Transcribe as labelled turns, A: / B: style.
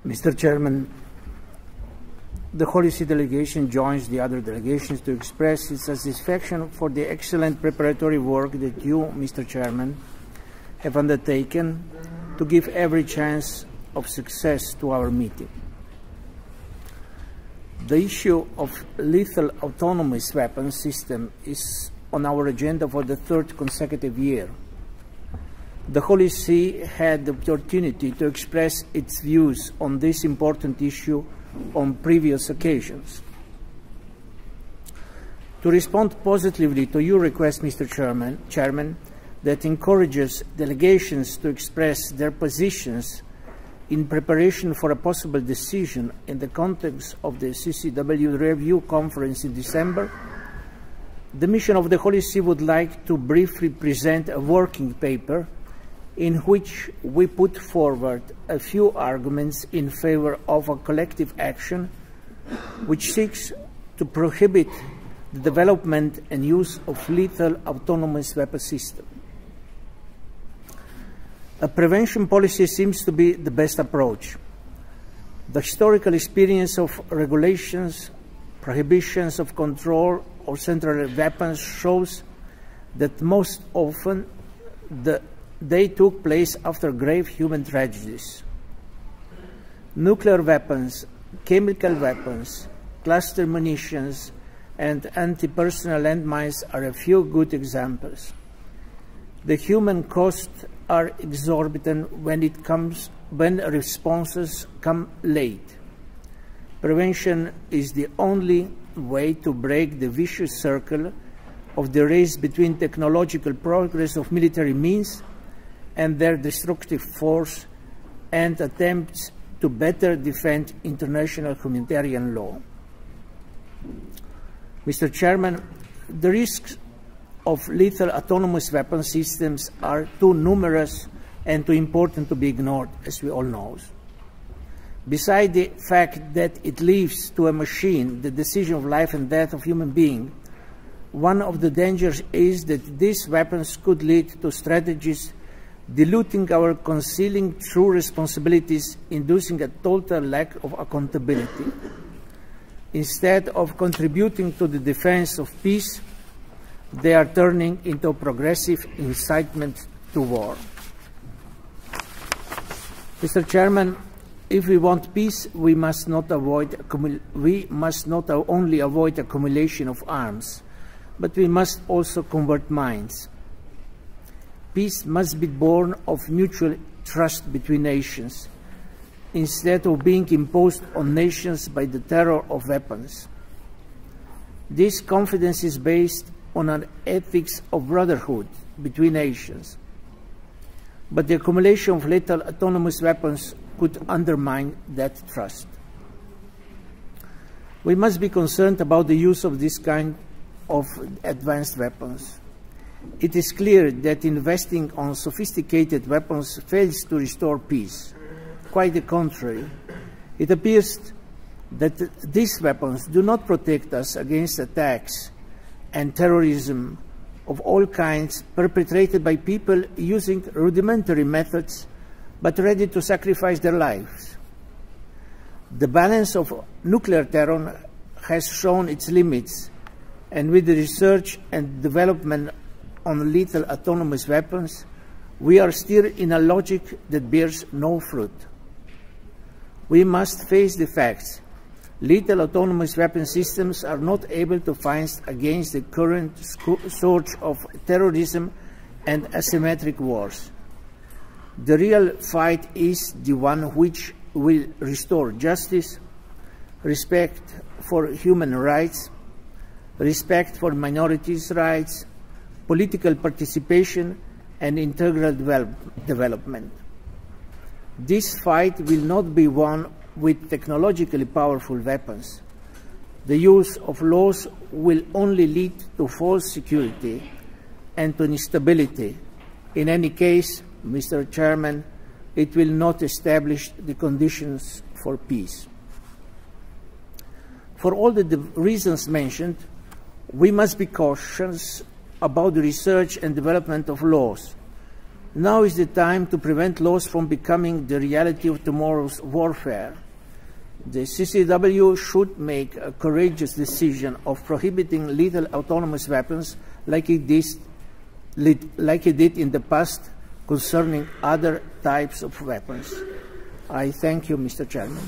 A: Mr. Chairman, the Holy See delegation joins the other delegations to express its satisfaction for the excellent preparatory work that you, Mr. Chairman, have undertaken to give every chance of success to our meeting. The issue of lethal autonomous weapons system is on our agenda for the third consecutive year. The Holy See had the opportunity to express its views on this important issue on previous occasions. To respond positively to your request, Mr. Chairman, that encourages delegations to express their positions in preparation for a possible decision in the context of the CCW review conference in December, the mission of the Holy See would like to briefly present a working paper in which we put forward a few arguments in favor of a collective action which seeks to prohibit the development and use of lethal autonomous weapon systems. A prevention policy seems to be the best approach. The historical experience of regulations, prohibitions of control of central weapons shows that most often they took place after grave human tragedies. Nuclear weapons, chemical weapons, cluster munitions, and anti-personnel landmines are a few good examples. The human costs are exorbitant when responses come late. Prevention is the only way to break the vicious circle of the race between technological progress of military means and their destructive force and attempts to better defend international humanitarian law. Mr. Chairman, the risks of lethal autonomous weapon systems are too numerous and too important to be ignored, as we all know. Beside the fact that it leaves to a machine the decision of life and death of human beings, one of the dangers is that these weapons could lead to strategies diluting our concealing true responsibilities, inducing a total lack of accountability. Instead of contributing to the defense of peace, they are turning into progressive incitement to war. Mr. Chairman, if we want peace, we must not only avoid accumulation of arms, but we must also convert minds. Peace must be born of mutual trust between nations, instead of being imposed on nations by the terror of weapons. This confidence is based on an ethics of brotherhood between nations. But the accumulation of lethal autonomous weapons could undermine that trust. We must be concerned about the use of this kind of advanced weapons. It is clear that investing on sophisticated weapons fails to restore peace. Quite the contrary. It appears that these weapons do not protect us against attacks and terrorism of all kinds perpetrated by people using rudimentary methods but ready to sacrifice their lives. The balance of nuclear terror has shown its limits, and with the research and development on lethal autonomous weapons, we are still in a logic that bears no fruit. We must face the facts. Lethal autonomous weapon systems are not able to fight against the current scourge of terrorism and asymmetric wars. The real fight is the one which will restore justice, respect for human rights, respect for minorities' rights, political participation, and integral development. This fight will not be won with technologically powerful weapons. The use of laws will only lead to false security and to instability. In any case, Mr. Chairman, it will not establish the conditions for peace. For all the reasons mentioned, we must be cautious about the research and development of laws. Now is the time to prevent laws from becoming the reality of tomorrow's warfare. The CCW should make a courageous decision of prohibiting lethal autonomous weapons like it did in the past concerning other types of weapons. I thank you, Mr. Chairman.